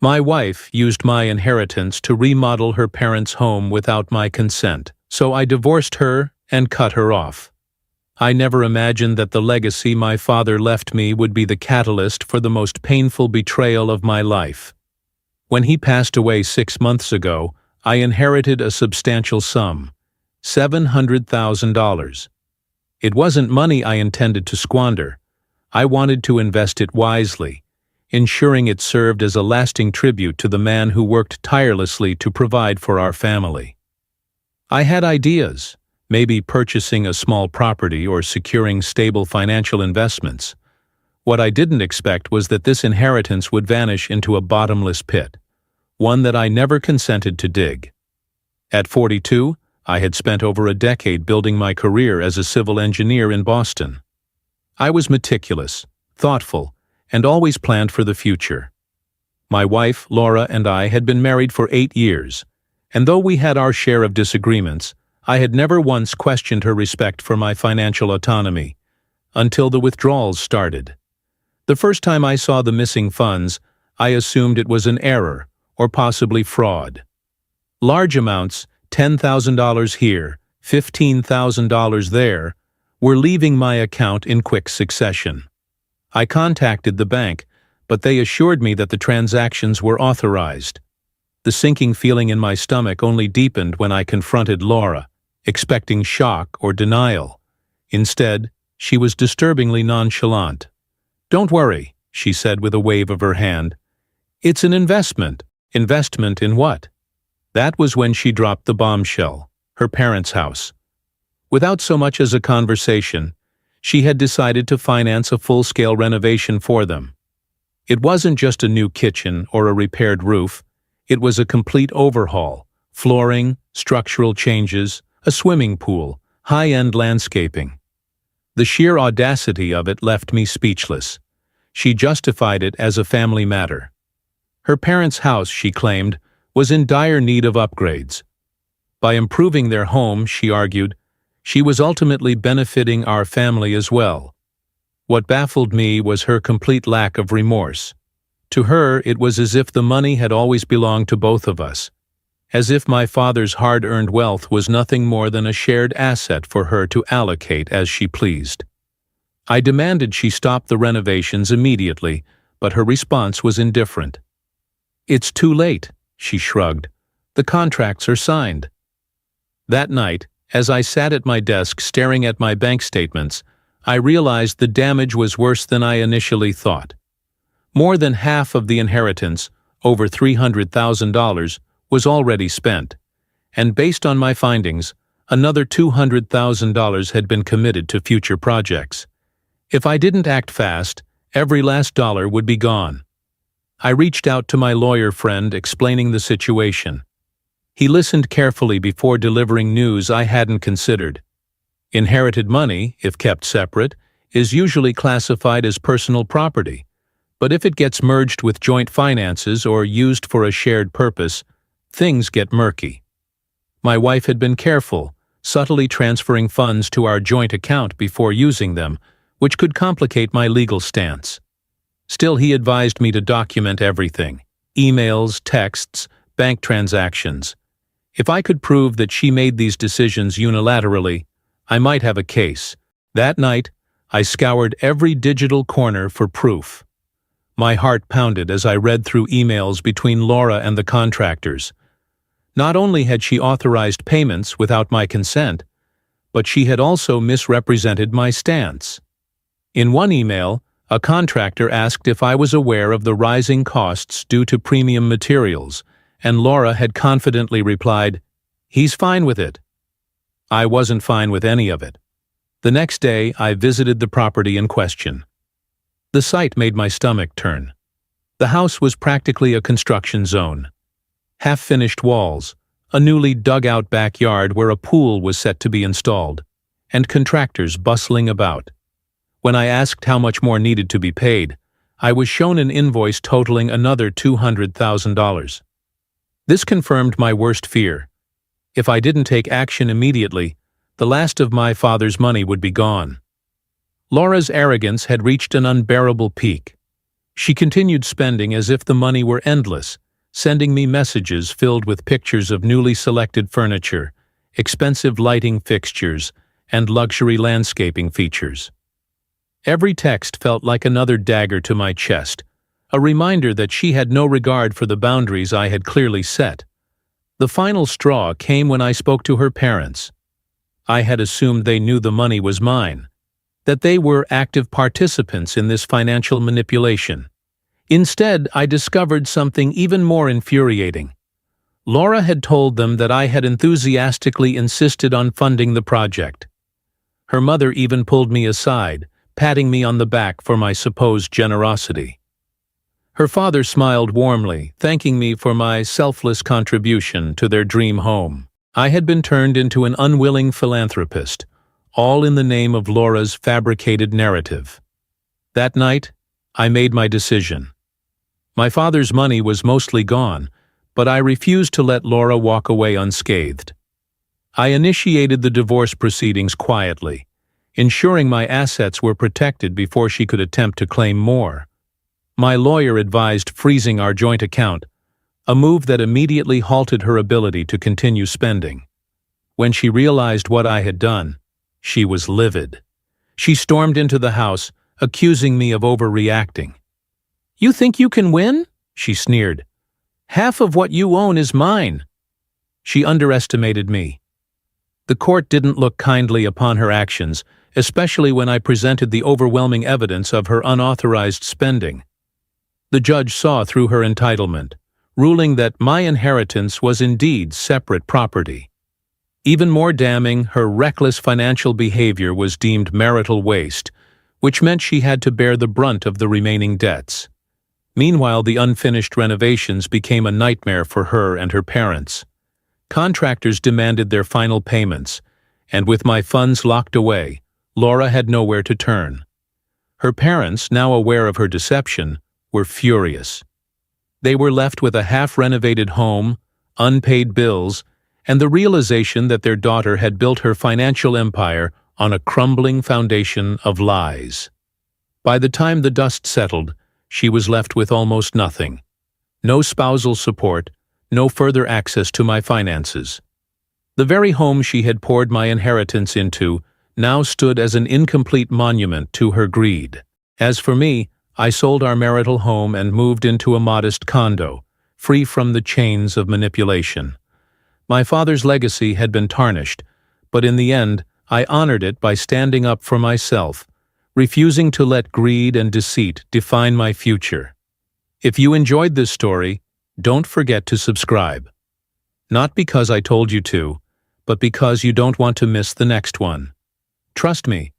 My wife used my inheritance to remodel her parents' home without my consent, so I divorced her and cut her off. I never imagined that the legacy my father left me would be the catalyst for the most painful betrayal of my life. When he passed away 6 months ago, I inherited a substantial sum, $700,000. It wasn't money I intended to squander. I wanted to invest it wisely, ensuring it served as a lasting tribute to the man who worked tirelessly to provide for our family. I had ideas, maybe purchasing a small property or securing stable financial investments. What I didn't expect was that this inheritance would vanish into a bottomless pit, one that I never consented to dig. At 42, I had spent over a decade building my career as a civil engineer in Boston. I was meticulous, thoughtful, and always planned for the future. My wife, Laura, and I had been married for 8 years, and though we had our share of disagreements, I had never once questioned her respect for my financial autonomy, until the withdrawals started. The first time I saw the missing funds, I assumed it was an error, or possibly fraud. Large amounts, $10,000 here, $15,000 there, were leaving my account in quick succession. I contacted the bank, but they assured me that the transactions were authorized. The sinking feeling in my stomach only deepened when I confronted Laura, expecting shock or denial. Instead, she was disturbingly nonchalant. "Don't worry," she said with a wave of her hand. "It's an investment." Investment in what? That was when she dropped the bombshell, her parents' house. Without so much as a conversation, she had decided to finance a full-scale renovation for them. It wasn't just a new kitchen or a repaired roof, it was a complete overhaul, flooring, structural changes, a swimming pool, high-end landscaping. The sheer audacity of it left me speechless. She justified it as a family matter. Her parents' house, she claimed, was in dire need of upgrades. By improving their home, she argued, she was ultimately benefiting our family as well. What baffled me was her complete lack of remorse. To her, it was as if the money had always belonged to both of us, as if my father's hard-earned wealth was nothing more than a shared asset for her to allocate as she pleased. I demanded she stop the renovations immediately, but her response was indifferent. "It's too late," she shrugged. "The contracts are signed." That night, as I sat at my desk staring at my bank statements, I realized the damage was worse than I initially thought. More than half of the inheritance, over $300,000, was already spent, and based on my findings, another $200,000 had been committed to future projects. If I didn't act fast, every last dollar would be gone. I reached out to my lawyer friend explaining the situation. He listened carefully before delivering news I hadn't considered. Inherited money, if kept separate, is usually classified as personal property, but if it gets merged with joint finances or used for a shared purpose, things get murky. My wife had been careful, subtly transferring funds to our joint account before using them, which could complicate my legal stance. Still, he advised me to document everything: emails, texts, bank transactions. If I could prove that she made these decisions unilaterally, I might have a case. That night, I scoured every digital corner for proof. My heart pounded as I read through emails between Laura and the contractors. Not only had she authorized payments without my consent, but she had also misrepresented my stance. In one email, a contractor asked if I was aware of the rising costs due to premium materials, and Laura had confidently replied, "He's fine with it." I wasn't fine with any of it. The next day, I visited the property in question. The sight made my stomach turn. The house was practically a construction zone. Half-finished walls, a newly dug-out backyard where a pool was set to be installed, and contractors bustling about. When I asked how much more needed to be paid, I was shown an invoice totaling another $200,000. This confirmed my worst fear. If I didn't take action immediately, the last of my father's money would be gone. Laura's arrogance had reached an unbearable peak. She continued spending as if the money were endless, sending me messages filled with pictures of newly selected furniture, expensive lighting fixtures, and luxury landscaping features. Every text felt like another dagger to my chest, a reminder that she had no regard for the boundaries I had clearly set. The final straw came when I spoke to her parents. I had assumed they knew the money was mine, that they were active participants in this financial manipulation. Instead, I discovered something even more infuriating. Laura had told them that I had enthusiastically insisted on funding the project. Her mother even pulled me aside, patting me on the back for my supposed generosity. Her father smiled warmly, thanking me for my selfless contribution to their dream home. I had been turned into an unwilling philanthropist, all in the name of Laura's fabricated narrative. That night, I made my decision. My father's money was mostly gone, but I refused to let Laura walk away unscathed. I initiated the divorce proceedings quietly, ensuring my assets were protected before she could attempt to claim more. My lawyer advised freezing our joint account, a move that immediately halted her ability to continue spending. When she realized what I had done, she was livid. She stormed into the house, accusing me of overreacting. "You think you can win?" she sneered. "Half of what you own is mine." She underestimated me. The court didn't look kindly upon her actions, especially when I presented the overwhelming evidence of her unauthorized spending. The judge saw through her entitlement, ruling that my inheritance was indeed separate property. Even more damning, her reckless financial behavior was deemed marital waste, which meant she had to bear the brunt of the remaining debts. Meanwhile, the unfinished renovations became a nightmare for her and her parents. Contractors demanded their final payments, and with my funds locked away, Laura had nowhere to turn. Her parents, now aware of her deception, were furious. They were left with a half-renovated home, unpaid bills, and the realization that their daughter had built her financial empire on a crumbling foundation of lies. By the time the dust settled, she was left with almost nothing. No spousal support, no further access to my finances. The very home she had poured my inheritance into now stood as an incomplete monument to her greed. As for me, I sold our marital home and moved into a modest condo, free from the chains of manipulation. My father's legacy had been tarnished, but in the end, I honored it by standing up for myself, refusing to let greed and deceit define my future. If you enjoyed this story, don't forget to subscribe. Not because I told you to, but because you don't want to miss the next one. Trust me,